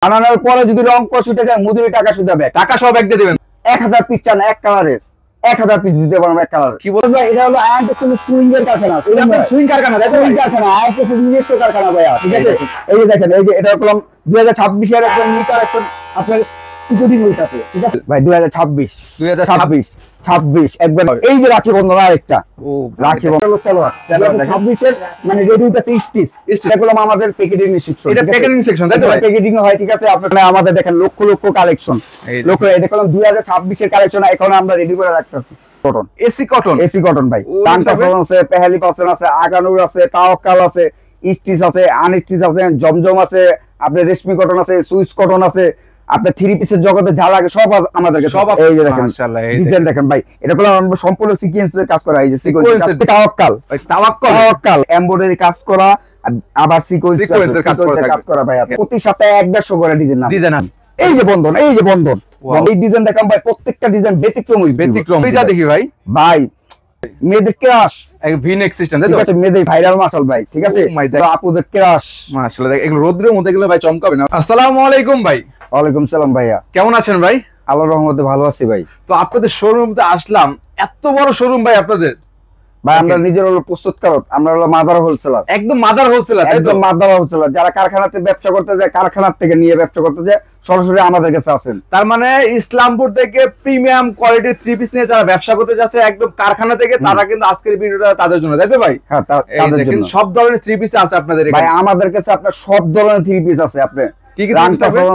বানানোর পরে যদি রং কষ উঠে যায় মজুরি টাকা শুধু ব্যাগ, টাকা সব এক দিয়ে দিবেন। 1000 পিস চান এক কালারের 1000 পিস দিতে পারবো এক কালার। কি বলবো ভাই এটা হলো আয়ান্টেক্স সুইং এর কারখানা, সুইং কারখানা, সুইং কারখানা আয়ান্টেক্স নিজস্ব কারখানা ভাইয়া, ঠিক আছে। এই যে দেখেন, এই যে এটা হলো 2026 এর একটা নিউ কালেকশন আপনার সিকিউরিটি হইতাছে, ঠিক আছে ভাই। 2026 একবার এই যে রাখি বন্ধন আরেকটা ও রাখি বন্ধন চলো 26 এর মানে রেডি হইতাছে স্টিচ। এগুলো আমাদের প্যাকেজিং সেকশন, এটা প্যাকেজিং সেকশন তাই তো ভাই? প্যাকেজিং হয়, ঠিক আছে। আপনারা আমাদের দেখেন লক্ষ লক্ষ কালেকশন, লক্ষ এই দেখলাম 2026 এর কালেকশন এখন আমরা রেডি করে রাখতেছি। Cotton, AC cotton, AC cotton ভাই, টানটাসন আছে, পেহালি পাসন আছে, আগানুর আছে, তাওয়াক্কাল আছে, স্টিচ আছে, আনস্টিচ আছে, জমজম আছে, আপনার রেশমি কটন আছে, সুইস কটন আছে, আপনার থ্রি পিসের জগতে যা লাগে সব আমাদেরকে সব। এই যে দেখেন মাশাআল্লাহ, এই ডিজাইন দেখেন ভাই, এটা হলো আমরা সম্পূর্ণ সিকোয়েন্সের কাজ করা। এই যে সিকোয়েন্স তাওয়াক্কাল, তাওয়াক্কাল এমব্রয়ডারি কাজ করা, আবার সিকোয়েন্সের কাজ করা ভাই। প্রতি সপ্তাহে 150 করে ডিজাইন এই যে বন্ধন, এই যে বন্ধন, এই ডিজাইন দেখাম ভাই, প্রত্যেকটা ডিজাইন ব্যতিক্রম। এই যা দেখি ভাই, মেয়েদের ক্রাশ ভিনেক সিস্টেম তাই তো? ঠিক আছে, মেয়েদের ভাইরাল মাশাল ভাই, ঠিক আছে। আপুদের ক্রাশ মাশাআল্লাহ, এগুলো রোদ্রের মধ্যে গেলে ভাই চমকাবে না। আসসালামু আলাইকুম ভাই। ওয়ালাইকুম সালাম ভাইয়া, কেমন আছেন ভাই? আল্লাহর রহমতে ভালো আছি ভাই। তো আপনাদের শোরুমতে আসলাম, এত বড় শোরুম ভাই আপনাদের। ভাই আমরা নিজের হলো প্রস্তুতকারক, আমরা হলো মাদার হোলসেলার, একদম মাদার হোলসেলার তাই তো? একদম মাদার হোলসেলার। যারা কারখানাতে ব্যবসা করতে যায়, কারখানার থেকে নিয়ে ব্যবসা করতে যায়, সরাসরি আমাদের কাছে আসেন। তার মানে ইসলামপুর থেকে প্রিমিয়াম কোয়ালিটির থ্রি পিস নিয়ে যারা ব্যবসা করতে যাচ্ছে একদম কারখানা থেকে, তারা কিন্তু আজকের ভিডিওটা তাদের জন্য তাই তো ভাই? হ্যাঁ, তাদের জন্য। সব ধরনের থ্রি পিস আছে আপনাদের ভাই আমাদের কাছে আপনার সব ধরনের থ্রি পিস আছে। আপনি কি কি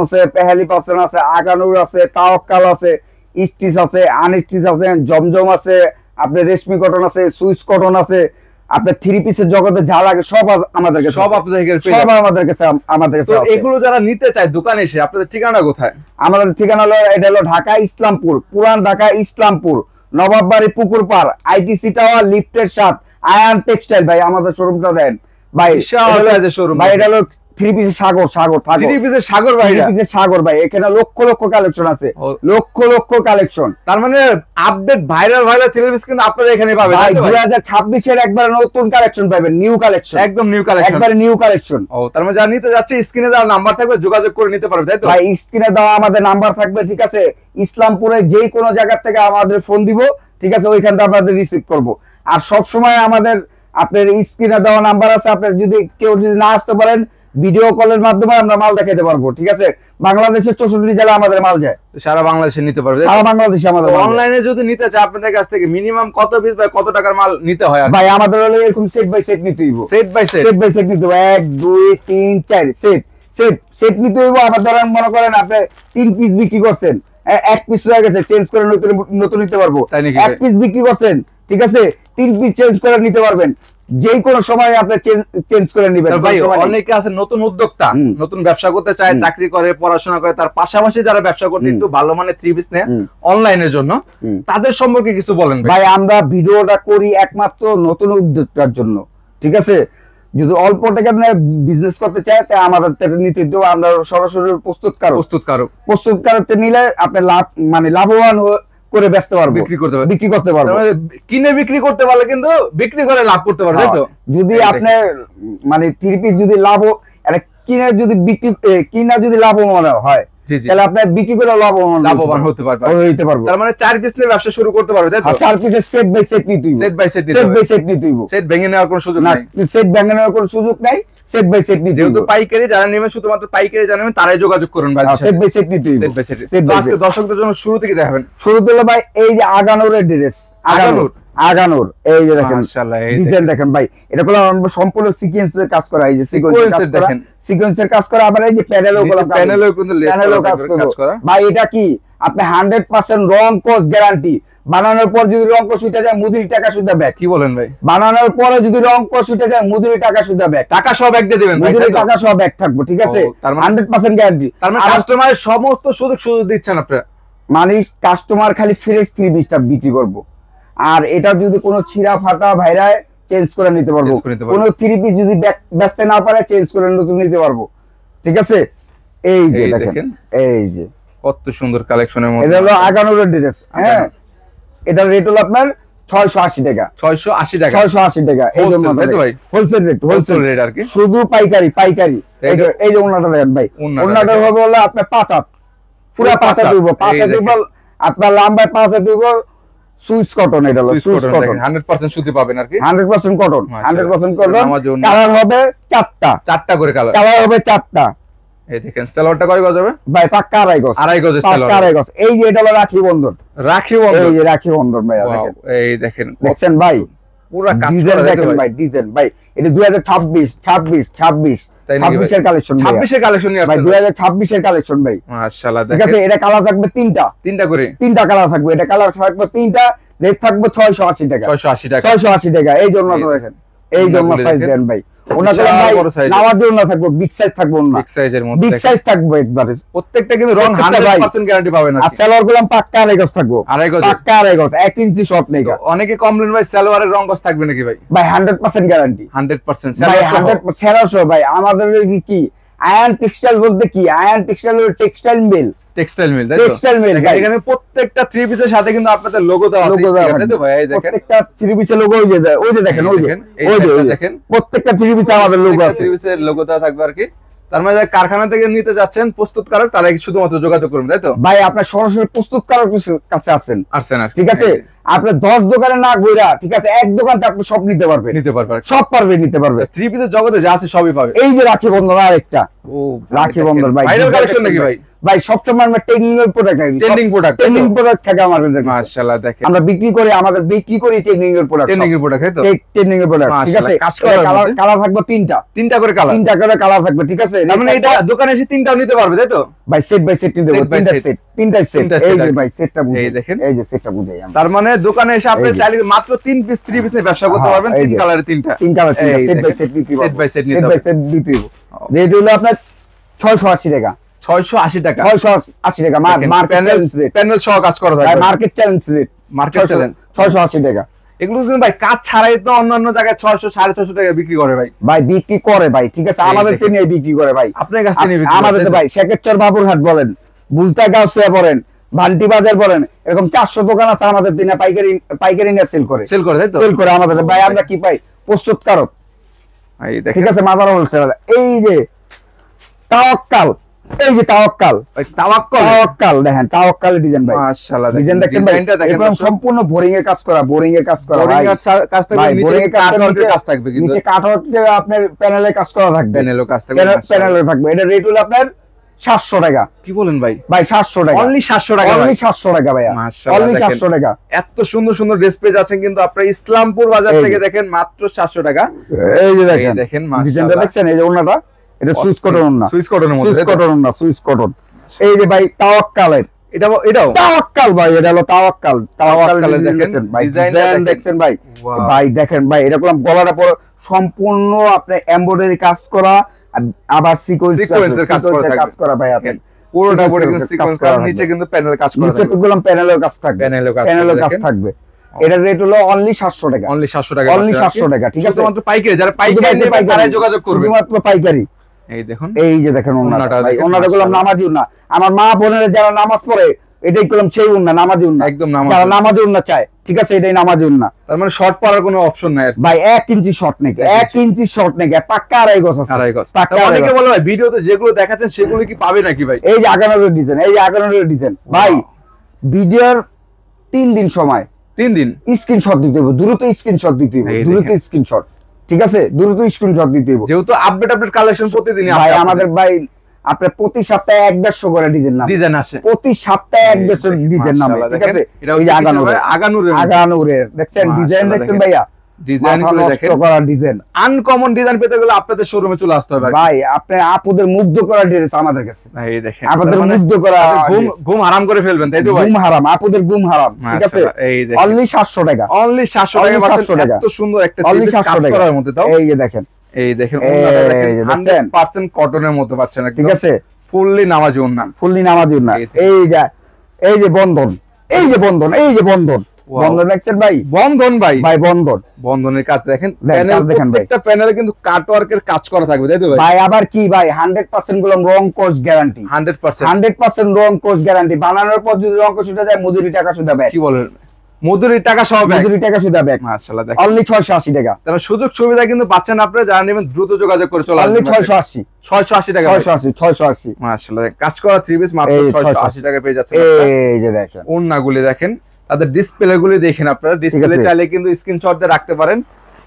আছে, পেহালি পাসন আছে, আগানুর আছে, তাওয়াক্কাল আছে, স্টিচ আছে, আনস্টিচ আছে, জমজম আছে, আপনার রেশমি কটন আছে, সুইস কটন আছে, আপনার থ্রি পিসের জগতে যা লাগে সব আমাদের কাছে, সব আপনাদের সব আমাদের কাছে। তো এগুলো যারা নিতে চায় দোকানে এসে, আপনাদের ঠিকানা কোথায়? আমাদের ঠিকানা হলো, এটা হলো ঢাকা ইসলামপুর, পুরান ঢাকা ইসলামপুর, নবাববাড়ি পুকুর পাড়, আইটিসি টাওয়ার, লিফটের 7, আয়ান টেক্সটাইল ভাই আমাদের শোরুমটা দেন ভাই। শোরুম ভাই এটা হলো থ্রি পিসের সাগর ভাই। এখানে লক্ষ লক্ষ কালেকশন আছে, লক্ষ লক্ষ কালেকশন। তার মানে আপডেট ভাইরাল থ্রি পিস কিন্তু আপনারা এখানে পাবেন। 2026 এর একবার নতুন কালেকশন পাবেন, নিউ কালেকশন, একদম নিউ কালেকশন, একবার নিউ কালেকশন। ও তার মানে যারা নিতে যাচ্ছে স্ক্রিনে দেওয়া নাম্বার থাকবে, যোগাযোগ করে নিতে পারবে তাই তো ভাই? স্ক্রিনে দেওয়া আমাদের নাম্বার থাকবে, ঠিক আছে। ইসলামপুরে যে কোনো জায়গা থেকে আমাদের ফোন দিব, ঠিক আছে, ওইখান থেকে আপনাদের রিসিভ করব। আর সব সময় আমাদের আপনার স্ক্রিনে দেওয়া নাম্বার আছে, আপনার যদি কেউ যদি না আসতে পারেন, ভিডিও কলের মাধ্যমে আমরা মাল দেখাতে পারবো, ঠিক আছে। বাংলাদেশের 64 জেলা আমাদের মাল যায়, সারা বাংলাদেশে নিতে পারবে, সারা বাংলাদেশে আমাদের। অনলাইনে যদি নিতে চায় আপনাদের কাছ থেকে মিনিমাম কত পিস বা কত টাকার মাল নিতে হয়? ভাই আমাদের হলো এরকম সেট বাই সেট নিতে হইব, সেট বাই সেট নিতে হইব, 1 2 3 4 সেট নিতে হইব। আবার ধরেন মনে করেন আপনি 3 পিস বিক্রি করছেন, 1 পিস রয়ে গেছে, চেঞ্জ করে নতুন নিতে পারবো। 1 পিস বিক্রি করছেন, ঠিক আছে, 3 পিস চেঞ্জ করে নিতে পারবেন, যে কোনো সময় আপনি চেঞ্জ করে নেবেন ভাই। অনেকে আছে নতুন উদ্যোক্তা, নতুন ব্যবসা করতে চায়, চাকরি করে, পড়াশোনা করে, তার পাশাপাশি যারা ব্যবসা করতে একটু ভালো মানের থ্রি পিস নেয় অনলাইনের জন্য, তাদের সম্পর্কে কিছু বলেন ভাই। আমরা ভিডিওটা করি একমাত্র নতুন উদ্যোক্তার জন্য, ঠিক আছে। যদি অল্প টাকা বিজনেস করতে চায় তা আমাদের নিতে দিব, আমরা সরাসরি প্রস্তুতকারক নিলে আপনি লাভবান করে বেচতে পারবো, বিক্রি করতে পারবো। কিনে বিক্রি করতে পারলে কিন্তু বিক্রি করে লাভ করতে পারবে তাই তো? যদি আপনার থ্রি পিস যদি কিনা যদি লাভবান হয়, তাহলে আপনার বিক্রি করে লাভবান হতে পারবে। তার মানে 4 পিস নিয়ে ব্যবসা শুরু করতে পারবে তাই তো? 4 পিসের সেট বাই সেট নিতে হইব, সেট ভেঙে নেওয়ার কোনো সুযোগ নাই, সেট বাই সেট নিতে। যেহেতু পাইকারি যারা নেবেন, শুধুমাত্র পাইকারি জানেন তারাই যোগাযোগ করুন ভাই। সেট বাই সেট নিতে হইব। আজকে দর্শকদের জন্য শুরু থেকে দেখাবেন। শুরুতে হলো ভাই এই যে আগানুরের ড্রেস, আগানুর এই যে দেখেন, মাশাআল্লাহ ডিজাইন দেখেন ভাই। এটা হলো সম্পূর্ণ সিকোয়েন্সের কাজ করা, এই যে সিকোয়েন্সের কাজ করা। আবার এই যে প্যানেলও কিন্তু লেস কাজ করা ভাই। এটা কি আপনি 100% রং কোর্স গ্যারান্টি। বানানোর পর যদি রং কোর্স উঠে যায় মজুরি টাকা শুধু ব্যাক। কি বলেন ভাই? বানানোর পরে যদি রং কোর্স উঠে যায় মজুরি টাকা শুধু ব্যাক, টাকা সব এক দিয়ে দিবেন ভাই, টাকা সব ব্যাক থাকবে, ঠিক আছে। 100% গ্যারান্টি। তার মানে কাস্টমারের সমস্ত সুযোগ দিচ্ছেন আপনারা, মানে কাস্টমার খালি ফ্রেশ থ্রি পিসটা বিক্রি করব। আর এটা যদি কোনো ছিঁড়া ফাটা ভাইরায় চেঞ্জ করে নিতে পারবো, কোনো থ্রি পিস যদি বেচতে না পারে চেঞ্জ করে নতুন নিতে পারবো, ঠিক আছে। এই যে দেখেন, এই যে কত সুন্দর কালেকশনের মধ্যে এটা হলো আগানুরের ড্রেস। হ্যাঁ, এটার রেট হলো আপনার 680 টাকা 680 টাকা 680 টাকা এই জন্য ভাই হোলসেল রেট আর কি শুধু পাইকারি এই যে ওনাটা দেখেন ভাই ওনাটা হবে হলো আপনার 5 হাত পুরো 5 হাত দিব 5 হাত দিব আপনার লম্বায় 5 হাত দিব সুইস কটন এটা হলো সুইস কটন 100% সুতি পাবেন আর কি 100% কটন 100% কটন কালার হবে 4টা করে কালার হবে 4টা এই দেখেন সালোয়ারটা কয় গজ হবে ভাই পাক্কা আড়াই গজ সালোয়ার এই যে এটা হলো রাখি বন্ধন এই যে রাখি বন্ধন ভাই দেখেন এই দেখেন দেখছেন ভাই পুরো কাজ করা দেখেন ভাই ডিজাইন ভাই এটা 2026 এর কালেকশন 26 এর কালেকশন নিয়ে ভাই 2026 এর কালেকশন ভাই মাশাআল্লাহ ঠিক আছে এটা কালার থাকবে তিনটা করে তিনটা কালার থাকবে এটা কালার থাকবে তিনটা রেট থাকবে 680 টাকা 680 টাকা এই জন্য দেখেন এই জন্য সাইজ দেন ভাই ওনাগুলো ভাই নামার জন্য থাকবে বিগ সাইজ থাকবে না বিগ সাইজের মধ্যে বিগ সাইজ থাকবে একবারে প্রত্যেকটা কিন্তু রং 100% গ্যারান্টি পাবেন আর সালোয়ার গুলো পাক্কা আড়াই গজ থাকবে পাক্কা আড়াই গজ 1 ইঞ্চি শর্ট নেই অনেকে কমপ্লেন ভাই সালোয়ারের রং গজ থাকবে নাকি ভাই ভাই 100% গ্যারান্টি 100% ভাই 100% ভাই আমাদের কি আয়ন টেক্সটাইল বলতে কি আয়ন টেক্সটাইল হলো টেক্সটাইল মিল এখানে প্রত্যেকটা থ্রি পিসের সাথে কিন্তু আপনাদের লোগো দেওয়া আছে ঠিক আছে ভাই এই দেখেন প্রত্যেকটা থ্রি পিসের লোগো ওই যে দেখেন দেখেন প্রত্যেকটা থ্রি পিসে আমাদের লোগো আছে থ্রি পিসের লোগো দেওয়া থাকবে আর কি তার মানে যারা কারখানা থেকে নিতে যাচ্ছেন প্রস্তুতকারক তারা শুধুমাত্র যোগাযোগ করবেন তাই তো ভাই আপনার সরাসরি প্রস্তুতকারক কাছে আসেন আর ঠিক আছে আপনি 10 দোকানে না ঘুরা ঠিক আছে এক দোকান থেকে আপনি সব নিতে পারবেন নিতে পারবে থ্রি পিসের জগতে যা আছে সবই পাবে এই যে রাখি বন্ধন আরেকটা ও রাখি বন্ধন ভাই ভাইরাল কালেকশন নাকি ভাই ভাই সবসময় আমরা ট্রেন্ডিং এর প্রোডাক্ট রাখি ট্রেন্ডিং প্রোডাক্ট থাকে আমাদের মাশাআল্লাহ দেখেন আমরা বিক্রি করি ট্রেন্ডিং এর প্রোডাক্ট তাই তো ট্রেন্ডিং এর প্রোডাক্ট ঠিক আছে কালার থাকবে তিনটা করে কালার থাকবে ঠিক আছে তার মানে এটা দোকানে এসে তিনটাও নিতে পারবে তাই তো ভাই সেট বাই সেট নিতে পারবে তিনটা সেট এই যে ভাই সেটটা বুঝাই এই দেখেন এই যে সেটটা বুঝাই তার মানে দোকানে এসে আপনি চাইলে মাত্র 3 পিস 3 পিসে ব্যবসা করতে পারবেন তিন কালারে তিনটা সেট বাই সেট নিতে সেট বাই সেট নিতে হবে রেট হলো আপনার 680 টাকা 680 টাকা 680 টাকা প্যানেল সহ কাজ করা থাকে মার্কেট চ্যালেঞ্জ রেট 680 টাকা এগুলো কিন্তু ভাই কাজ ছাড়াই তো অন্যান্য জায়গায় 600 650 টাকা বিক্রি করে ভাই বিক্রি করে ভাই ঠিক আছে আমাদের থেকে নিয়ে বিক্রি করে ভাই আপনার কাছ থেকে বিক্রি আমাদের ভাই শেখেরচর বাবুরহাট বলেন বুলতাগাঁও বলেন ভান্টি বাজার বলেন এরকম 400 দোকান আছে আমাদের দিনে পাইকারি নিয়ে সেল করে তাই তো সেল করে আমাদের ভাই আমরা কি পাই প্রস্তুতকারক ঠিক আছে মাদার হোলসেল এই যে তাওয়াক্কাল দেখেন তাওয়াক্কালের ডিজাইন ভাই মাশাআল্লাহ ডিজাইন দেখেন ভাই সম্পূর্ণ বোরিং এর কাজ করা ভাই কাজ থাকবে নিচে কাটওয়ার্কের কাজ থাকবে কিন্তু নিচে কাটওয়ার্কে আপনার প্যানেলে কাজ করা থাকবে প্যানেলও কাজ থাকবে প্যানেলে থাকবে এটা রেট হলো আপনার 700 টাকা কি বলেন ভাই 700 টাকা অনলি 700 টাকা অনলি 700 টাকা ভাই অনলি 700 টাকা এত সুন্দর সুন্দর ড্রেস পেজ আছেন কিন্তু আপনারা ইসলামপুর বাজার থেকে দেখেন মাত্র 700 টাকা এই যে দেখেন ডিজাইনটা দেখছেন এই যে ওন্নাটা এটা সুইস কটনের মধ্যে সুইস কটন এই যে ভাই তাওয়াক্কালের এটাও তাওয়াক্কাল ভাই এটা হলো তাওয়াক্কালের দেখেন ভাই ডিজাইন দেখছেন ভাই দেখেন ভাই এরকম গলাটা পুরো সম্পূর্ণ আপনি এমব্রয়ডারি কাজ করা আবার সিকোয়েন্সের কাজ করা ভাই আপনি পুরোটা পরে কিন্তু সিকোয়েন্স করা নিচে কিন্তু প্যানেল কাজ করা নিচে টুকুলাম প্যানেলের কাজ থাকবে প্যানেলের কাজ থাকবে এটার রেট হলো অনলি 700 টাকা অনলি 700 টাকা অনলি 700 টাকা ঠিক আছে শুধুমাত্র পাইকারি যারা পাইকারি নেবে তারাই যোগাযোগ করবে শুধুমাত্র পাইকারি এই দেখুন এই যে দেখেন ওন্নাটা ভাই ওন্নাটা গুলো নামাজি ওন্না আমার মা বোনেরা যারা নামাজ পড়ে এটাই করলাম সেই ওন্না নামাজি ওন্না একদম নামাজি যারা নামাজি ওন্না চায় ঠিক আছে এটাই নামাজি ওন্না তার মানে শর্ট পরার কোনো অপশন নাই ভাই 1 ইঞ্চি শর্ট নেই 1 ইঞ্চি শর্ট নেই পাক্কা আড়াই গজ আছে পাক্কা অনেকে বলে ভাই ভিডিওতে যেগুলো দেখাচ্ছেন সেগুলো কি পাবে নাকি ভাই এই যে আগানোর ডিজাইন ভাই ভিডিওর 3 দিন সময় 3 দিন স্ক্রিনশট দিতে হবে দ্রুত স্ক্রিনশট ঠিক আছে দ্রুত স্ক্রিনশট দিতে হবে যেহেতু আপডেট কালেকশন প্রতিদিনই ভাই আমাদের ভাই আপনার প্রতি সপ্তাহে 1-150 করে ডিজাইন আসে প্রতি সপ্তাহে 1-150 ডিজাইন নামে ঠিক আছে এই যে আগানুরের দেখছেন ডিজাইন দেখছেন ভাইয়া ডিজাইনগুলো দেখেন করা ডিজাইন আনকমন ডিজাইন পেতে গেলে আপনাদের শোরুমে চলে আসতে হবে ভাই আপনি আপুদের মুগ্ধ করা ড্রেস আমাদের কাছে ভাই দেখেন আপুদের মুগ্ধ করা ঘুম হারাম করে ফেলবেন তাই তো ভাই ঘুম হারাম আপুদের ঘুম হারাম ঠিক আছে এই দেখেন অনলি 700 টাকা অনলি 700 টাকা পাচ্ছেন এত সুন্দর একটা কাজ করার মধ্যে তাও এই যে দেখেন ওন্নাটা দেখেন 100% কটনের মধ্যে পাচ্ছেন ঠিক আছে ফুললি নামাজি ওন্না এই যে বন্ধন দেখছেন ভাই বন্ধনের কাজ দেখেন প্রত্যেকটা প্যানেলে কিন্তু কাটওয়ার্কের কাজ করা থাকবে তাই তো ভাই আবার কি ভাই 100% গুলো রং কোর্স গ্যারান্টি 100% রং কোর্স গ্যারান্টি বানানোর পর যদি রং কোর্স উঠে যায় মজুরি টাকা শুধু ভাই কি বলেন মজুরি টাকা সহ ব্যাগ, মজুরি টাকা সুদা ব্যাগ মাশাআল্লাহ দেখেন অনলি 680 টাকা। তাহলে সুযোগ সুবিধা কিন্তু পাচ্ছেন আপনারা, যারা নেবেন দ্রুত যোগাযোগ করে চলে অনলি আসবেন। 680 680 টাকা, 680 মাশাআল্লাহ কাজ করা থ্রি পিস মাত্র এই 680 টাকা পেয়ে যাচ্ছেন। এই যে দেখেন ওড়নাগুলি দেখেন, তাদের ডিসপ্লে গুলি দেখেন আপনারা, ডিসপ্লে চাইলে কিন্তু স্ক্রিনশট দিয়ে রাখতে পারেন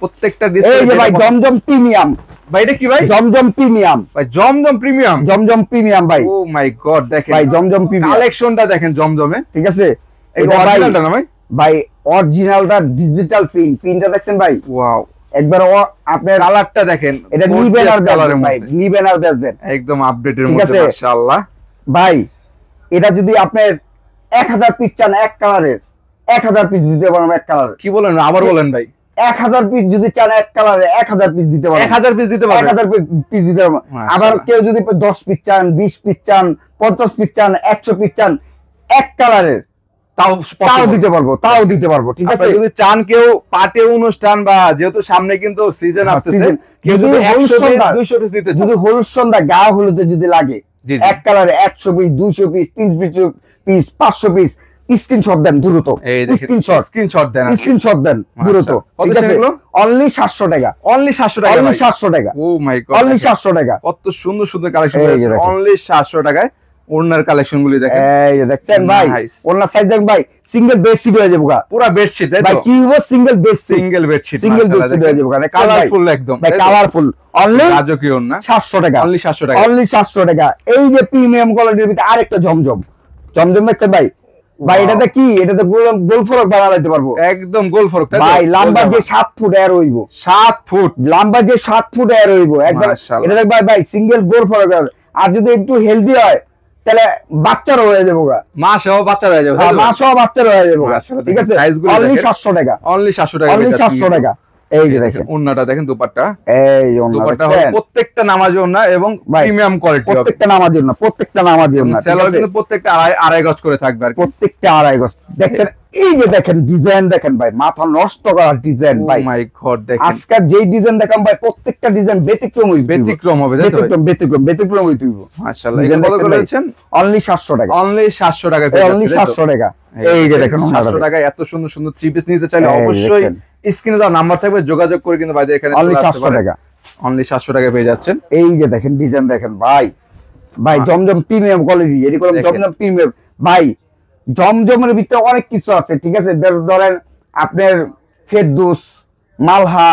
প্রত্যেকটা ডিসপ্লে। এই যে ভাই জমজম প্রিমিয়াম, ভাই এটা কি ভাই? জমজম প্রিমিয়াম, ভাই জমজম প্রিমিয়াম, জমজম প্রিমিয়াম ভাই। ও মাই গড দেখেন ভাই জমজম প্রিমিয়াম কালেকশনটা দেখেন জমজমে, ঠিক আছে। এই এটা ভাই অরিজিনালটা না ভাই? ভাই অরিজিনালটা ডিজিটাল প্রিন্টটা দেখছেন ভাই, ওয়াও একবার আপনার কালারটা দেখেন, এটা নিবেন আর কালারের ভাই, মধ্যে নিবেন আর বেচবেন একদম আপডেটের ঠিক মধ্যে, আছে? মাশাআল্লাহ ভাই এটা যদি আপনার 1000 পিস চান এক কালারের, 1000 পিস দিতে পারবো এক কালার। কি বলেন, আবার বলেন ভাই? 1000 পিস যদি চান এক কালারে 1000 পিস দিতে পারবো, 1000 পিস দিতে পারবেন, 1000 পিস দিতে পারবো। মাশাআল্লাহ। আবার কেউ যদি 10 পিস চান, 20 পিস চান, 50 পিস চান, 100 পিস চান এক কালারের, তাও তাও দিতে পারবো, তাও দিতে পারবো, ঠিক আছে। আপনারা যদি চান কেউ পার্টি অনুষ্ঠান বা যেহেতু সামনে কিন্তু সিজন আসতেছে, season, কেউ যদি যদি 100 হলুদ পিস সন্ধ্যা, 200 পিস দিতে চান, যদি হলুদ সন্ধ্যা গা হলুদে যদি লাগে জি জি। এক কালারে 100 piece, 200 piece, 300 piece, 500 piece, screenshot দেন দ্রুত, এই দেখেন স্ক্রিনশট দেন, স্ক্রিনশট দেন দ্রুত, কত ঠিক আছে। সেগুলো? অনলি 700 টাকা, অনলি 700 টাকা, অনলি ভাই 700 টাকা, ও মাই গড অনলি 700 টাকা। কত সুন্দর সুন্দর কালেকশন এই যে রয়েছে দেখেন। অনলি 700 টাকায়। ওড়নার কালেকশন গুলি দেখেন, এই যে দেখছেন ভাই, Nice. ওনার সাইজ দেখেন ভাই, সিঙ্গেল বেডশিট হয়ে যাবে গা পুরো বেডশিট তাই ভাই, তো? কি হবো single bedsheet, single bedsheet, single bedsheet হয়ে যাবে গা কালারফুল একদম ভাই, কালারফুল। অনলি রাজকীয় ওড়না 700 টাকা, অনলি 700 টাকা। অনলি 700 টাকা। এই যে প্রিমিয়াম কোয়ালিটির ভিতরে আরেকটা জমজম, জমজম দেখছেন ভাই, ভাই Wow. এটাতে কি, এটাতে গোল ফরক বানাইতে পারবো একদম গোল ফরক তাই তো? ভাই, লম্বা যে 7 ফুট এর হইব, 7 ফুট, লম্বা যে 7 ফুট এর হইব একবার। মাশাআল্লাহ। এটা দেখ ভাই, ভাই সিঙ্গেল গোল ফরক হবে। আর যদি একটু হেলদি হয় তাহলে বাচ্চারও হয়ে যাবো গা, মা সহ বাচ্চা হয়ে যাবে তাই তো? মা সহ বাচ্চারও হয়ে যাবো গা, মাশাআল্লাহ, ঠিক আছে। সাইজগুলো অনলি দেখেন। 700 টাকা, অনলি 700 টাকা, অনলি 700 টাকা। এই যে দেখেন ওড়নাটা দেখেন, দুপাট্টা, এই ওন্না দুপাট্টা দেখেন, প্রত্যেকটা নামাজি ওড়না এবং ভাই, প্রিমিয়াম কোয়ালিটি হবে। প্রত্যেকটা নামাজের না, প্রত্যেকটা নামাজের না, ঠিক সেলার আছে? কিন্তু প্রত্যেকটা আড়াই গজ করে থাকবে আর কি। প্রত্যেকটা আড়াই গজ দেখেন। এই যে দেখেন ডিজাইন দেখেন ভাই, মাথা নষ্ট করার ডিজাইন ও ভাই। মাই গড দেখেন, আজকাল যেই ডিজাইন দেখাম ভাই, প্রত্যেকটা ডিজাইন ব্যতিক্রম হইবে, ব্যতিক্রম হবে তাই তো ভাই? ব্যতিক্রম হইতে হইব। মাশাআল্লাহ, এগুলো কত করে দিচ্ছেন? অনলি 700 টাকা, অনলি 700 টাকা অনলি 700 টাকা। এই যে দেখেন 700 টাকায় এত সুন্দর সুন্দর থ্রি পিস নিতে চাইলে এই যে অবশ্যই দেখেন। স্ক্রিনে দেওয়া নাম্বার থাকবে, যোগাযোগ করে কিন্তু ভাইদের এখানে অনলি চলে আসতে 700 পারেন। টাকা। অনলি 700 টাকায় পেয়ে যাচ্ছেন। এই যে দেখেন ডিজাইন দেখেন ভাই, ভাই জমজম প্রিমিয়াম কোয়ালিটি, এটি করলাম দেখেন। জমজম প্রিমিয়াম ভাই। জমজমের ভিতরে অনেক কিছু আছে, ঠিক আছে। ধরেন আপনার ফেরদৌস, মালহা,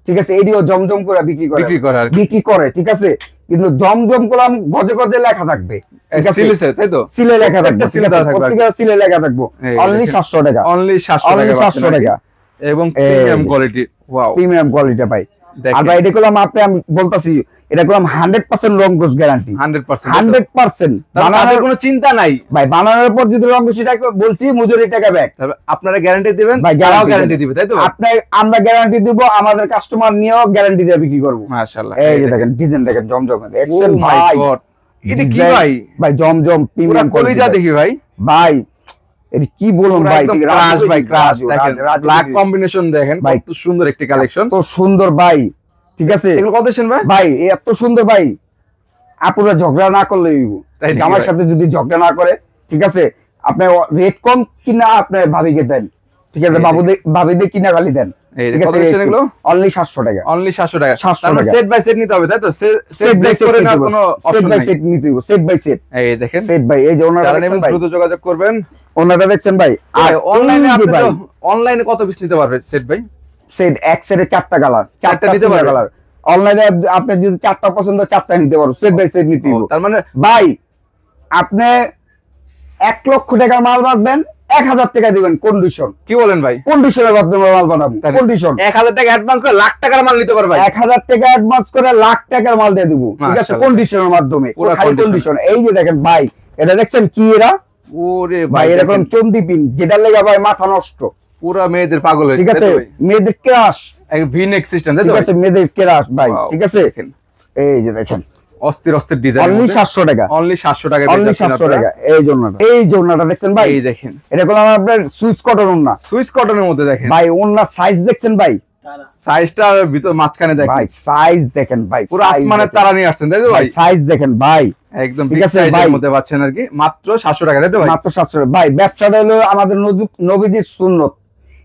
ঠিক আছে, এটিও জমজম করে বিক্রি করে আর কি। বিক্রি করে, ঠিক আছে। কিন্তু জমজম করলাম গজে গজে লেখা থাকবে, ঠিক আছে? সিলেসে তাই তো? সিলে লেখা থাকবে, প্রত্যেকটা সিলে দেওয়া থাকবে আর কি। প্রত্যেকটা সিলে লেখা থাকবে। এই অনলি দেখেন। 700 টাকা, অনলি 700 অনলি টাকা 700 টাকা, এবং এই প্রিমিয়াম যে। কোয়ালিটি। ওয়াও, প্রিমিয়াম কোয়ালিটি ভাই। দেখেন। আর ভাই এটা করলাম আপনি, আমি বলতাছি এটা করলাম 100% লং কোর্স গ্যারান্টি, 100%, 100%। তাহলে বানানোর তাদের কোনো চিন্তা নাই, ভাই, বানানোর পর যদি লং কোর্স টাকা বলছি, মজুরি টাকা ব্যাক তবে আপনারা গ্যারান্টি দিবেন, ভাই, তারাও guarantee গ্যারান্টি দেবে। দিবে তাই তো? আপনি, আমরা গ্যারান্টি দিব, আমাদের কাস্টমার নিয়েও গ্যারান্টি দিয়ে বিক্রি করব। মাশাআল্লাহ, এই যে দেখেন ডিজাইন দেখেন জমজমে, ও দেখছেন মাই ভাই, গড, এটা কি design- ভাই? ভাই জমজম পুরো প্রিমিয়াম কলিজা দেখি ভাই, ভাই, এটা কি বলুন পুরো ভাই, একদম ঠিক ক্রাশ ভাই, ক্রাশ রাজু, দেখেন, রাজু, ব্ল্যাক কম্বিনেশন দেখেন, ভাই। কত সুন্দর একটি কালেকশন। তো সুন্দর ভাই, ঠিক আছে। এগুলো কত দিচ্ছেন ভাই? ভাই এত সুন্দর ভাই, আপুরা ঝগড়া না করলে তাই নাকি আমার ভাই? সাথে যদি ঝগড়া না করে, ঠিক আছে, আপনার রেট কম কিনা আপনার ভাবিকে দেন, ঠিক আছে, ভাবিদের কিনা খালি দেন, এই ঠিক কত আছে। দিচ্ছেন এগুলো? অনলি 700 টাকা, অনলি 700 টাকা। 700 তার মানে টাকা। সেট বাই সেট নিতে হবে তাই তো? Set set bye bye set করে না কোনো সেট অপশন বাই নাই। সেট নিতে হবে, সেট বাই সেট, এই দেখেন, সেট বাই। এই যে ওনারা যারা দেখছেন নেবেন ভাই, দ্রুত যোগাযোগ করবেন। ওনারা দেখছেন ভাই। আর অনলাইনে এই যে আপনি ভাই, তো অনলাইনে কত পিস নিতে পারবে সেট ভাই? সেট এক সেটে 4টা কালার, 4টা নিতে পারবে? কালার। অনলাইনে আপনি যদি 4টা পছন্দ 4টা নিতে পারো, সেট বাই সেট নিতে ও, হবে। তার মানে ভাই আপনি 1 লক্ষ টাকার মাল বাঁধবেন, 1000 টাকা দিবেন কন্ডিশন, কি বলেন ভাই? কন্ডিশনের মাধ্যমে মাল বানাবো, কন্ডিশন। 1000 টাকা অ্যাডভান্স করে লাখ টাকার মাল নিতে পারবে ভাই? 1000 টাকা অ্যাডভান্স করে লাখ টাকার মাল দিয়ে দিব, ঠিক আছে, মাশাআল্লাহ। কন্ডিশনের মাধ্যমে, পুরো খালি condition। কন্ডিশন। এই যে দেখেন ভাই, এটা দেখছেন কি এরা ওরে ভাই, ভাই, এরকম দেখেন, চন্দি পিন, যেটা লেগে ভাই মাথা নষ্ট, পুরা মেয়েদের পাগল হয়েছে ঠিক আছে, মেয়েদের ক্রাশ, ভি-নেক সিস্টেম তাই তো ঠিক ভাই? আছে, মেয়েদের ক্রাশ ভাই, Wow, ঠিক আছে। দেখেন, এই যে দেখেন অস্থির অস্থির ডিজাইন, অনলি 700 টাকা, অনলি 700 টাকা, অনলি 700 টাকা। এই জন্যটা, এই জন্যটা দেখছেন ভাই, এই দেখেন এটা করলাম আপনার সুইচ কটন ওন্না সুইস কটনের মধ্যে দেখেন ভাই, ওন্নার সাইজ দেখছেন ভাই, সাইজটা ভিতর মাঝখানে দেখেন, ভাই সাইজ দেখেন ভাই, পুরো আসমানের তারা নিয়ে আসছেন তাই তো ভাই? সাইজ দেখেন ভাই, একদম ঠিক ঠিক আছে আছে ভাই। ভাই, মধ্যে পাচ্ছেন আর কি মাত্র 700 টাকা তাই তো ভাই? মাত্র 700 টাকা। ভাই ব্যবসাটা হলো আমাদের নবীজির সুন্নত,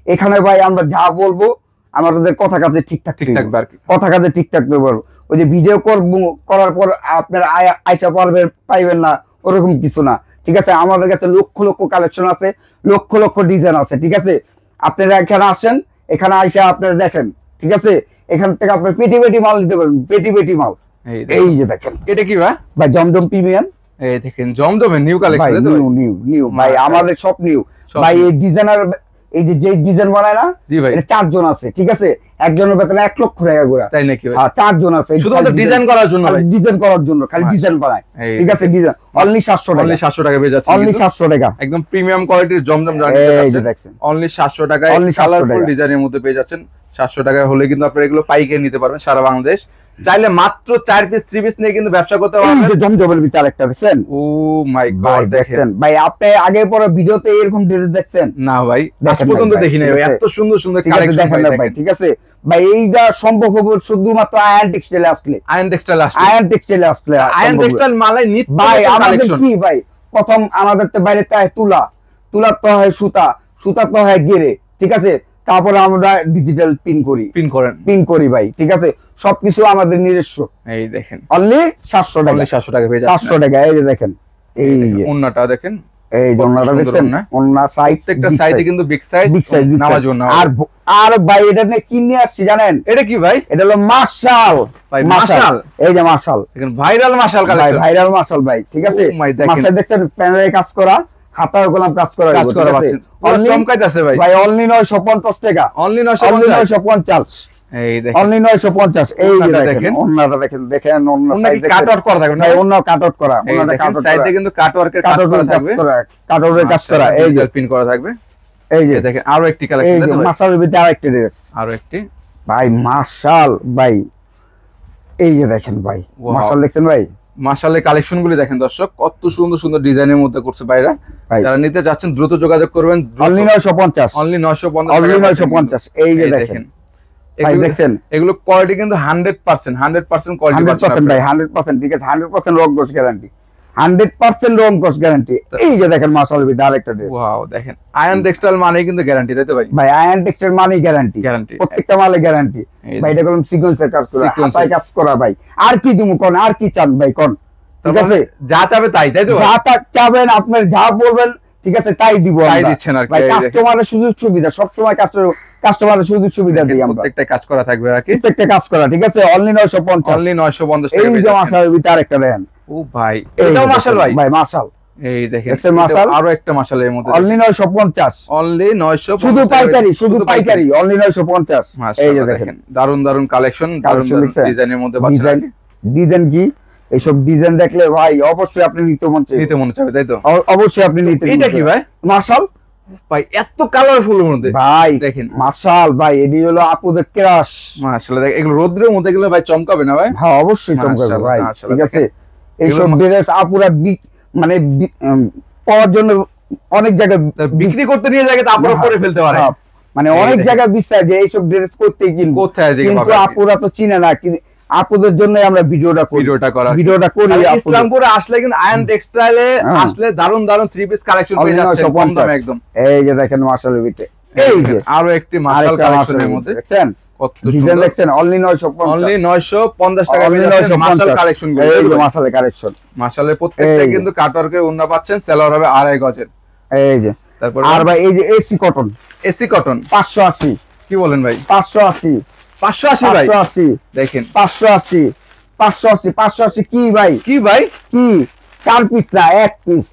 এখানে ভাই আমরা যা বলবো আমাদের কথা কাজে ঠিকঠাক থাকবে আর কি, কথা কাজে ঠিকঠাক করবো। ওই যে ভিডিও করার পর আপনার আয়সা পাইবেন না ওরকম কিছু না, ঠিক আছে। আমাদের কাছে লক্ষ লক্ষ কালেকশন আছে, লক্ষ লক্ষ ডিজাইন আছে, ঠিক আছে। আপনারা এখানে আসেন, এখানে আইসা আপনারা দেখেন, ঠিক আছে। এখান থেকে আপনার পেটি পেটি মাল নিতে পারবেন, পেটি পেটি মাল। এই যে দেখেন, এটা কি ভাই জমজম প্রিমিয়াম, এই দেখেন জমজমের new collection, new new new ভাই, আমাদের সব নিউ ভাই। এই ডিজাইনার এই যে ডিজাইন বানায় না, জি ভাই, এটা 4 জন আছে, ঠিক আছে। একজনের বেতন 1 লক্ষ টাকা করে, তাই নাকি ভাই? 4 জন আছে শুধুমাত্র ডিজাইন করার জন্য, ডিজাইন করার জন্য, খালি ডিজাইন বানায়, ঠিক আছে। ডিজাইন অনলি 700 টাকা, অনলি 700 টাকা পেয়ে যাচ্ছে, অনলি 700 টাকা, একদম প্রিমিয়াম কোয়ালিটির জমজম জার্নি পাচ্ছেন অনলি 700 টাকায়, কালারফুল ডিজাইনের মধ্যে পেয়ে যাচ্ছেন। 700 টাকায় হলে কিন্তু আপনারা এগুলো পাইকারি নিতে পারবেন সারা বাংলাদেশ। চাইলে মাত্র 4 পিস 3 পিস নিয়ে কিন্তু ব্যবসা করতে পারবেন। এই জমজমের ভিতর একটা দেখছেন, ও মাই গড, দেখেন ভাই। আপনি আগে পরে ভিডিওতে এরকম ড্রেস দেখছেন না ভাই? আজ পর্যন্ত দেখি নাই ভাই, এত সুন্দর সুন্দর কালেকশন দেখেন ভাই, ঠিক আছে ভাই। এইটা সম্ভব হবে শুধুমাত্র আয়ন টেক্সটাইলে আসলে, আয়ন টেক্সটাইল আসলে, আয়ন টেক্সটাইলে আসলে, আয়ন টেক্সটাইল মালাই নিত্য ভাই। আমাদের কালেকশন কি ভাই, প্রথম আমাদের তো বাইরে তাই তুলা, তুলার তো হয় সুতা, সুতা তো হয় গেরে, ঠিক আছে। তারপরে আমরা ডিজিটাল পিন করি ভাই, ঠিক আছে। সবকিছু আমাদের নিজস্ব। এই দেখেন অনলি 700 টাকা, অনলি 700 টাকা পেয়ে যাচ্ছেন, 700 টাকা। এই যে দেখেন, এই যে ওন্নাটা দেখেন, এই ওন্নাটা দেখেন, ওন্না সাইজ, প্রত্যেকটা সাইজে কিন্তু বিগ সাইজ, নামাজ ওন্না। আর ভাই এটা নিয়ে কি নিয়ে আসছি জানেন? এটা কি ভাই? এটা হলো মাশাল ভাই, মাশাল। এই যে মাশাল, দেখেন ভাইরাল মাশাল কালেকশন, ভাইরাল মাশাল ভাই, ঠিক আছে। মাশাল দেখছেন, প্যানেলে কাজ করা, হাতায় গোলাম কাজ করা পাচ্ছেন, চমকাইতাছে ভাই। ভাই অনলি 950 টাকা, অনলি 950। এই দেখেন অনলি 950। এই যে দেখেন ওন্নাটা দেখেন, ওন্না সাইজ কাট আউট করা থাকবে ভাই, ওন্না কাট আউট করা, ওন্নাটা কাট আউট সাইডে কিন্তু কাট ওয়ার্কের কাজ করা থাকবে, কাট আউটের কাজ করা। এই যে পিন করা থাকবে, এই যে দেখেন আরো একটি কালেকশন, এই যে মাশালের ভিতরে আরেকটা ড্রেস, আরো একটি ভাই মাশাল ভাই। এই যে দেখেন ভাই, মাশাল দেখছেন ভাই, মাশালের কালেকশন গুলি দেখেন দর্শক, কত সুন্দর সুন্দর ডিজাইনের মধ্যে করছে ভাইরা। যারা নিতে যাচ্ছেন দ্রুত যোগাযোগ করবেন, অনলি 950, অনলি 950, অনলি 950। এই যে দেখেন ভাই, দেখছেন এগুলো কোয়ালিটি কিন্তু 100% কোয়ালিটি পাচ্ছেন 100% ভাই, 100%, ঠিক আছে। 100% রং কোর্স গ্যারান্টি, 100% রং কোর্স গ্যারান্টি। এই যে দেখেন মাশাআল্লাহ ভিতরে আরেকটা ড্রেস, ওয়াও দেখেন। আয়ন টেক্সটাইল মানে কিন্তু গ্যারান্টি, তাই তো ভাই? ভাই আয়ন টেক্সটাইল মানে গ্যারান্টি, প্রত্যেকটা মালে গ্যারান্টি ভাই। এটা কোন সিকোয়েন্সের কাজ করা, হাতায় কাজ করা ভাই। আর কি তুমি কোন, আর কি চান ভাই কোন, ঠিক আছে। যা চাবে তাই, তাই তো? যা চাবেন আপনি, যা বলবেন, ঠিক আছে, তাই দিব, তাই দিচ্ছেন আর কি। ভাই কাস্টমারের সুযোগ সুবিধা সব সময়, কাস্টমারের সুযোগ সুবিধা দিই আমরা, প্রত্যেকটা কাজ করা থাকবে আর কি, প্রত্যেকটা কাজ করা, ঠিক আছে। অনলি 950, অনলি 950 টাকা। এই যে মাশাআল্লাহ ভিতরে আরেকটা দেন, ও ভাই এটাও মাশাল ভাই, ভাই মাশাল। এই দেখেন মাশাল, আরো একটা মাশালের মধ্যে অনলি 950, অনলি 950, শুধু পাইকারি, শুধু পাইকারি, অনলি 950। এই যে দেখেন দারুন দারুন কালেকশন, দারুন ডিজাইনের মধ্যে বাচ্চা ডিজাইন কি, এইসব ডিজাইন দেখলে ভাই অবশ্যই আপনি নিতে মন চাইবে, তাই তো? অবশ্যই আপনি নিতে। এটা কি ভাই? মাশাল ভাই, এত কালারফুল মধ্যে ভাই দেখেন, মাশাল ভাই। এডি হলো আপুদের ক্রাশ, মাশাআল্লাহ। দেখেন এগুলো রোদ্রের মধ্যে গেলে ভাই চমকাবে না ভাই? হ্যাঁ অবশ্যই চমকাবে ভাই, ঠিক আছে। এইসব ড্রেস আপুরা মানে পাওয়ার জন্য অনেক জায়গায় বিক্রি করতে নিয়ে যায়, তারপরে পরে ফেলতে পারে, মানে অনেক জায়গায় বিশ্বাস যে এইসব ড্রেস করতে কিনবো, কিন্তু আপুরা তো চিনে না। আপুদের জন্য আমরা ভিডিওটা করি। ইসলামপুরে আসলে কিন্তু আয়ন টেক্সটাইলে আসলে দারুন দারুন 3 পিস কালেকশন পেয়ে যাচ্ছেন কম দামে একদম। এই যে দেখেন মাশাআল্লাহ ভিতরে, এই যে আরো একটি মাশাল কালেকশনের মধ্যে দেখছেন, কত সুন্দর দেখছেন, অনলি 950, অনলি 950 টাকা পেয়ে যাচ্ছেন মাশাল কালেকশন গুলো। এই যে মাশালের কালেকশন, মাশালের প্রত্যেকটা কিন্তু কাটওয়ার্কের ওন্না পাচ্ছেন, সেলার হবে 2.5 গজের। এই যে তারপর আর ভাই এই যে এসি কটন, 580। কি বলেন ভাই? 580 ভাই, 580 দেখেন 580 কি ভাই, কি ভাই, কি 4 পিস না, এক পিস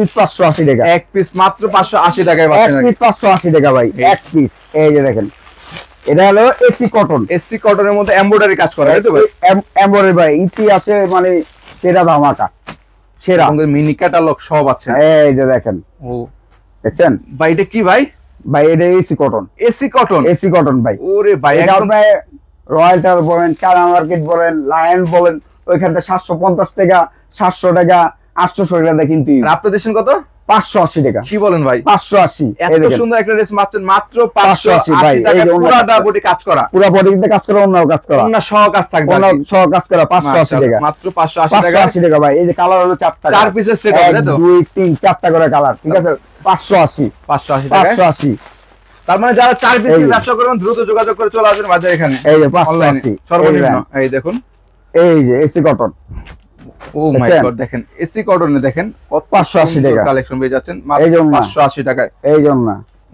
580 টাকা, এক পিস মাত্র 580 টাকায় পাচ্ছেন, এক পিস 580 টাকা ভাই, এক পিস। এই যে দেখেন, এটা হলো এসি কটনের মধ্যে এমব্রয়ডারি কাজ করা, তাই তো ভাই? এমব্রয়ডারি ভাই, ইতিহাসে মানে সেরা ধামাকা, সেরা মিনি ক্যাটালগ সব আছে। এই যে দেখেন, ও দেখছেন ভাই, এটা কি ভাই? ভাই এটা এসি কটন ভাই। ওরে ভাই, একদম রয়্যাল টাওয়ার বলেন, চারা মার্কেট বলেন, লায়ন বলেন, ওইখানটা 750 টাকা, 700 টাকা, 800 টাকা কিন্তু আপনার দেশেন কত? 580 টাকা। কি বলেন ভাই? 580। এত সুন্দর একটা ড্রেস মাত্র 580 টাকা, পুরোটা বডি কাজ করা, পুরো বডিতে কাজ করা, অন্য কাজ করা, অন্য সহ কাজ থাকবে, অন্য সহ কাজ করা, 580 টাকা, মাত্র 580 টাকা ভাই। এই যে কালার হলো 4টা, 4 পিসের সেট হবে, তাই তো? 2 3 4টা করে কালার, ঠিক আছে। 580 টাকা, 580। তার মানে যারা 4 পিস নিয়ে ব্যবসা করবেন দ্রুত যোগাযোগ করে চলে আসবেন বাজার এখানে। এই যে অনলাইনে 580 সর্বনিম্ন এই দেখুন, এই যে এসি কটন। ও মাই গড, দেখেন এসি কটনে দেখেন 580 টাকা কালেকশন পেয়ে যাচ্ছেন মাত্র 580 টাকায়। এই জন্য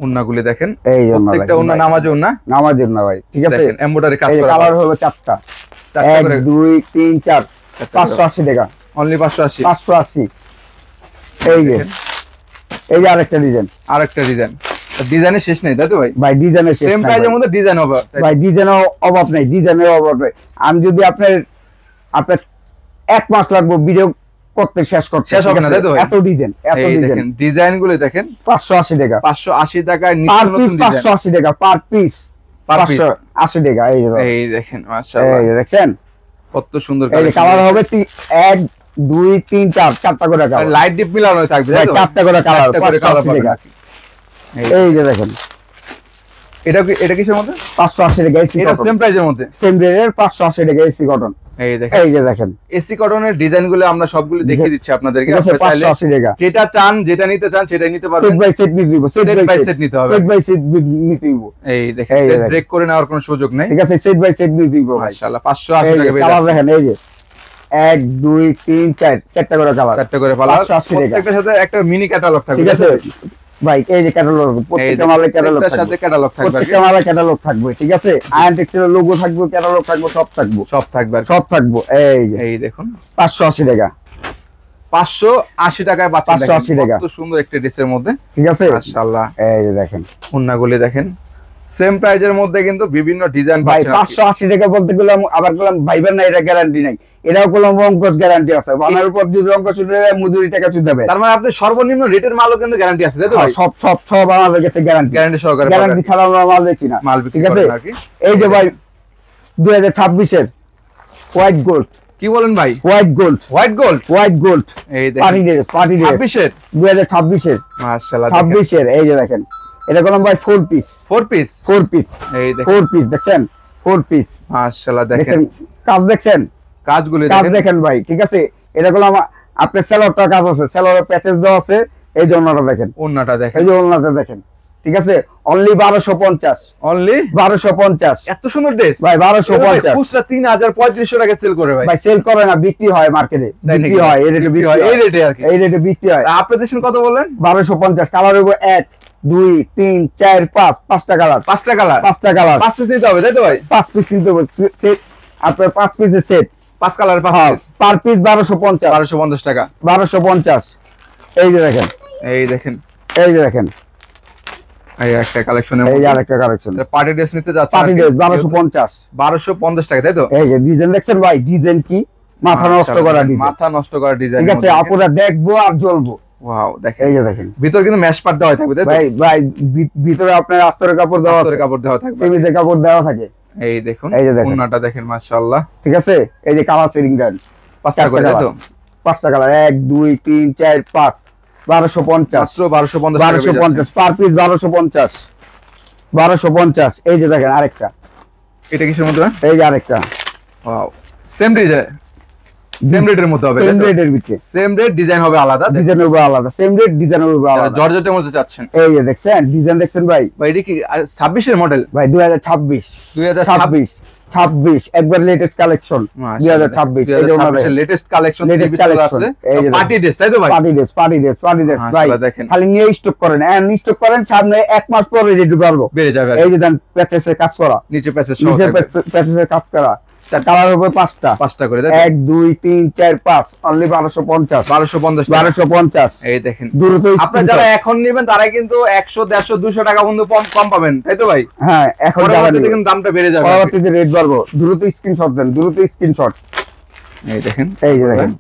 উন্নাগুলি দেখেন, এই জন্য প্রত্যেকটা উন্না নামাজে উন্না, নামাজের না ভাই, ঠিক আছে। দেখেন এমব্রয়ডারি কাজ এই করা, কালার হবে 4টা, 1 2 3 4, 580 টাকা, অনলি 580। 580। এই যে আরেকটা ডিজাইন, আরেকটা ডিজাইন, ডিজাইনের শেষ নেই তাই তো ভাই? ভাই ডিজাইনের শেষ সেম নাই প্রাইজের মধ্যে ডিজাইন হবে ভাই, ডিজাইনের অভাব নেই, ডিজাইনের অভাব নেই। আমি যদি আপনার 1 মাস লাগবে ভিডিও করতে, শেষ হবে না তাই তো ভাই? এত ডিজাইন, এত এই ডিজাইন। দেখেন ডিজাইনগুলো দেখেন, 580 টাকা, 580 টাকায় নিত্য পার নতুন পিস ডিজাইন, 580 টাকা, পার পিস পার পিস 580 টাকা। এই যে এই দেখেন মাশাআল্লাহ, এই যে দেখছেন কত সুন্দর এই যে কালার হবে 1 2 3 4, 4টা করে কালার, লাইট ডিপ মিলানো থাকবে তাই তো? 4টা করে কালার, 580 টাকা। এই এই যে দেখেন এটা কিসের মধ্যে? 580 টাকা এসি এটা কটন, সেম প্রাইজের মধ্যে, সেম রেটের 580 টাকা এসি কটন। এই দেখেন, এই যে দেখেন এসি কটনের ডিজাইনগুলো আমরা সবগুলো দেখিয়ে দিচ্ছি আপনাদেরকে। ঠিক আছে, আপনারা চাইলে 580 টাকা, যেটা চান, যেটা নিতে চান সেটাই নিতে পারবেন। সেট বাই সেট নিতে হবে, সেট বাই সেট নিতে হবে, সেট বাই সেট নিতে হবে। এই দেখেন এই সেট দেখেন। ব্রেক করে নেওয়ার কোনো সুযোগ নেই। ঠিক আছে, সেট বাই সেট নিতে হবে ভাই। মাশাআল্লাহ 580 এই যে টাকা পেয়ে কালার যাচ্ছেন। দেখেন, এই যে 1 2 3 4, 4টা করে কালার, 4টা করে পালা, 580 টাকা। প্রত্যেকটার সাথে একটা মিনি ক্যাটালগ থাকবে ঠিক আছে ভাই, এই যে ক্যাটালগ, প্রত্যেকটা মালের ক্যাটালগ প্রত্যেকটার সাথে থাকবে, ক্যাটালগ থাকবে, প্রত্যেকটা মালের ক্যাটালগ থাকবে। ঠিক আছে, আয়ন টেক্সটাইলের লোগো থাকবে, ক্যাটালগ থাকবে, সব থাকবে, সব থাকবে আর কি। সব থাকবে। এই যে এই দেখুন 580 টাকা, 580 টাকায় পাচ্ছেন, 580 টাকা। কত সুন্দর একটা ড্রেসের মধ্যে, ঠিক আছে। মাশাআল্লাহ। এই যে দেখেন উন্নাগুলি দেখেন, সেম প্রাইজের মধ্যে কিন্তু বিভিন্ন ডিজাইন ভাই, পাচ্ছেন। 580 টাকা বলতে গেলাম, আবার বললাম ভাইবেন না এটা গ্যারান্টি নাই, এটাও করলাম অঙ্কশ গ্যারান্টি আছে, বানার উপর যদি অঙ্ক চুলে যায় মজুরি টাকা চুল দেবে। তার মানে আপনি সর্বনিম্ন রেটের মালও কিন্তু গ্যারান্টি আছে তাই তো ভাই? সব সব সব আমাদের কাছে গ্যারান্টি, গ্যারান্টি সহকারে গ্যারান্টি ছাড়া আমরা মাল বেচি না, মাল বিক্রি ঠিক আছে। করেন আর কি। এই যে ভাই 2026 এর হোয়াইট গোল্ড, কি বলেন ভাই? White gold, white gold, white gold এই পার্টি দেখেন ড্রেস, পার্টি ড্রেস 26 এর, 2026 এর, মাশাআল্লাহ 26 এর। এই যে দেখেন, এটা করলাম ভাই 4 পিস, 4 পিস, 4 পিস, এই দেখেন 4 পিস দেখছেন, 4 পিস মাশাআল্লাহ দেখেন দেখেন, কাজ দেখছেন, কাজগুলি কাজ দেখেন, দেখেন ভাই। ঠিক আছে, এটা করলাম আপনার সেলরটা কাজ আছে, সেলরের প্যাচেজ দেওয়া আছে, এই যে ওনাটা দেখেন, ওন্নাটা দেখেন, এই যে ওনাটা দেখেন। ঠিক আছে, অনলি 1250, অনলি 1250 এত সুন্দর ড্রেস ভাই, 1250 খুচরা 3035 টাকা সেল করে ভাই। ভাই। সেল করে না, বিক্রি হয় মার্কেটে, তাই নাকি? বিক্রি হয়, এই রেটে বিক্রি হয়, এই রেটে আর কি। এই রেটে বিক্রি হয়। আপনি দেশেন কত বললেন? 1250, কালার হইব 1 2 3 4 5, 5টা কালার, 5টা কালার, 5টা কালার, 5 পিস নিতে হবে তাই তো ভাই? 5 পিস কিনতে হবে সেট, আপনার 5 পিসের set, 5 colour 5 piece, per piece 1250, 1250 টাকা। 1250। এই যে দেখেন, এই দেখেন, এই যে দেখেন, এই একটা কালেকশনের এই যে মধ্যে আরেকটা কালেকশন, পার্টি ড্রেস নিতে যাচ্ছেন পার্টি ড্রেস 1250। 1250 টাকা তাই তো? এই যে ডিজাইন দেখছেন ভাই, ডিজাইন কি মাথা নষ্ট করা ডিজাইন, মাথা নষ্ট করা ডিজাইন। ঠিক আছে, আপুরা দেখবো আর জ্বলবো। ওয়াও দেখেন, এই যে দেখেন ভিতর কিন্তু ম্যাশ পার্ট দেওয়া থাকবে তাই তো? ভাই, ভাই ভিতরে আপনার আস্তরের কাপড় দেওয়া আছে, ভিতরে কাপড় দেওয়া থাকবে, সেমিতে কাপড় দেওয়া থাকে। এই দেখুন, এই যে দেখেন। ওন্নাটা দেখেন মাশাআল্লাহ, ঠিক আছে। এই যে কালার সেটিং দেন, 5টা করে তাই তো? 5টা কালার, 1 2 3 4 5, 1250, মাত্র 1250 টাকা পেয়ে যাচ্ছেন। 1250 পার পিস, 1250, 1250। এই যে দেখেন আরেকটা, এটা কিসের মধ্যে? এই যে আরেকটা, ওয়াও সেম ডিজাইন, সেম রেটের মধ্যে হবে, সেম রেটের ভিতরে, সেম রেট, ডিজাইন হবে আলাদা। ডিজাইন হবে আলাদা, সেম রেট, ডিজাইন হবে আলাদা। জর্জেটের মধ্যে চাচ্ছেন এই যে দেখছেন ডিজাইন দেখছেন ভাই, ভাই? এটা কি 26 এর মডেল? ভাই 2026, 2026 26 একবার লেটেস্ট কালেকশন, 2026। এই যে ওনাদের লেটেস্ট কালেকশন, লেটেস্ট কালেকশন, এই যে পার্টি ড্রেস তাই তো ভাই? Party dress, party dress, party dress ভাই। মাশাআল্লাহ দেখেন, খালি নিয়ে স্টক করেন, স্টক করেন, সামনে 1 মাস পরে রেডি করবো, বেড়ে যাবে আর কি। এই যে দেন প্যাচেসে কাজ করা, নিচে প্যাসেজ সহ নিচে থাকবে, প্যাচেসে কাজ করা, কালার হবে 5টা, 5টা করে তাই তো? 1 2 3 4 5, অনলি 1250, 1250 টাকা। 1250। এই দেখেন, দ্রুত আপনারা যারা এখন নেবেন তারা কিন্তু 100 150 200 টাকা বন্ধু কম পাবেন তাই তো ভাই? হ্যাঁ, এখন যারা পরবর্তীতে নেবে, কিন্তু দামটা বেড়ে যাবে আর কি। পরবর্তীতে রেট বাড়বো, দ্রুত স্ক্রিনশট দেন, দ্রুত স্ক্রিনশট। এই দেখেন, এই যে দেখেন,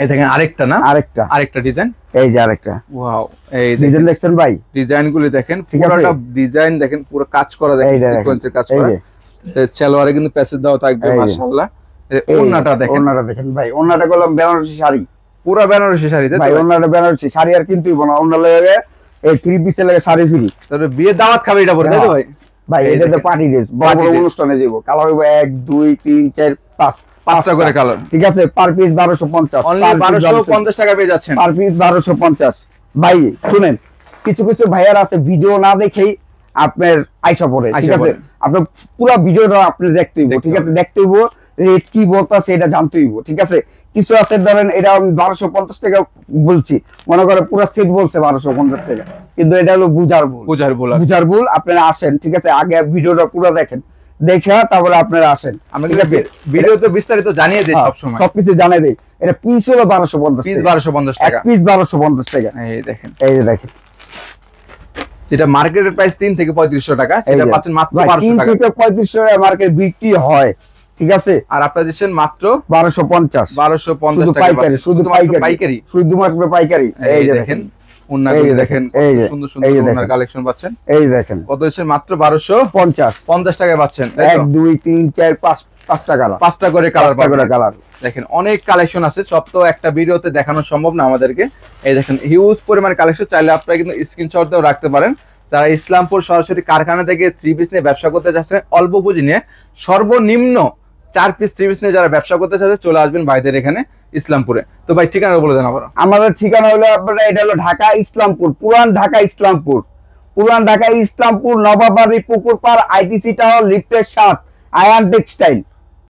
এই দেখেন আরেকটা না, আরেকটা, আরেকটা ডিজাইন, এই যে আরেকটা ওয়াও। এই ডিজাইন দেখেন দেখছেন ভাই, ডিজাইনগুলি দেখেন, ঠিক আছে? পুরোটা ডিজাইন দেখেন, পুরো কাজ করা দেখেন, এই যে দেখেন, সিকোয়েন্সের কাজ এই করা। যে সালোয়ারে কিন্তু প্যাসেজ দেওয়া থাকবে, এই যে। মাশাআল্লাহ। এই ওন্নাটা দেখেন, ওন্নাটা দেখেন ভাই, ওন্নাটা করলাম বেনারসি শাড়ি পুরো বেনারসি শাড়ি তাই তো ভাই, ভাই? ওন্নাটা বেনারসি শাড়ি আর কিনতেই না, ওন্না লাগে এই 3 পিসের লাগে শাড়ি ফ্রি তাহলে বিয়ে দাওয়াত খাবে এটা পরে তাই তো ভাই? ভাই। এই এটা তো দেখেন, পার্টি ড্রেস, বড় party বড় dress। অনুষ্ঠানে যাব, কালার হবে 1 2 3 4 5, 5টা করে কালার, ঠিক আছে। পার পিস 1250, অনলি 1250 টাকা পেয়ে যাচ্ছেন। পার পিস 1250 ভাই। শুনেন, কিছু কিছু ভাইয়ার আছে ভিডিও না দেখেই আপনার আইসা পড়ে, ঠিক আছে? আপনার পুরো ভিডিওটা আপনি দেখতে হইব, ঠিক আছে? দেখতে হইব, রেট কি বলতাছে এটা জানতে হইব, ঠিক আছে? কিছু আছে ধরেন এটা আমি 1250 টাকা বলছি, মনে করে পুরো সেট বলছে 1250 টাকা, কিন্তু এটা হলো বুঝার ভুল। আপনারা আসেন, ঠিক আছে? আগে ভিডিওটা পুরো দেখেন, দেখে তারপরে আপনারা আসেন। আমরা ভিডিওতে বিস্তারিত জানিয়ে দেই, সব সময় সবকিছু জানিয়ে দেই। এটা পিস হলো 1250 পিস 1250 টাকা, পিস 1250 টাকা। এই দেখেন, এই যে দেখেন, যেটা মার্কেটের প্রাইস 3 থেকে 3500 টাকা, সেটা পাচ্ছেন মাত্র 1200 টাকা। 3 থেকে 3500 টাকা মার্কেট বিক্রি হয়, ঠিক আছে? আর আপনারা দিচ্ছেন মাত্র 1250 টাকা, শুধুমাত্র পাইকারি। এই যে দেখেন, ওন্নাগুলো দেখেন, সুন্দর সুন্দর ওন্নার কালেকশন পাচ্ছেন। এই দেখেন কত দিচ্ছেন? মাত্র 1250 টাকায় পাচ্ছেন। 1 2 3 4 5টা কালার, 5টা করে কালার দেখেন। অনেক কালেকশন আছে, সব তো একটা ভিডিওতে দেখানো সম্ভব না আমাদেরকে। এই দেখেন হিউজ পরিমাণ কালেকশন, চাইলে আপনারা কিন্তু স্ক্রিনশট দিয়েও রাখতে পারেন। যারা ইসলামপুর সরাসরি কারখানা থেকে 3 পিস নিয়ে ব্যবসা করতে চাচ্ছেন, অল্প পুঁজি নিয়ে, সর্বনিম্ন 4 পিস 3 পিস নিয়ে যারা ব্যবসা করতে চাচ্ছেন, চলে আসবেন ভাইদের এখানে ইসলামপুরে। তো ভাই ঠিকানা বলে দেন আবার। আমাদের ঠিকানা হলো আপনারা, এটা হলো ঢাকা ইসলামপুর, পুরান ঢাকা ইসলামপুর, নবাবাড়ি পুকুর পাড়, আইটিসি টাওয়ার, লিফটের 7, আয়ান টেক্সটাইল।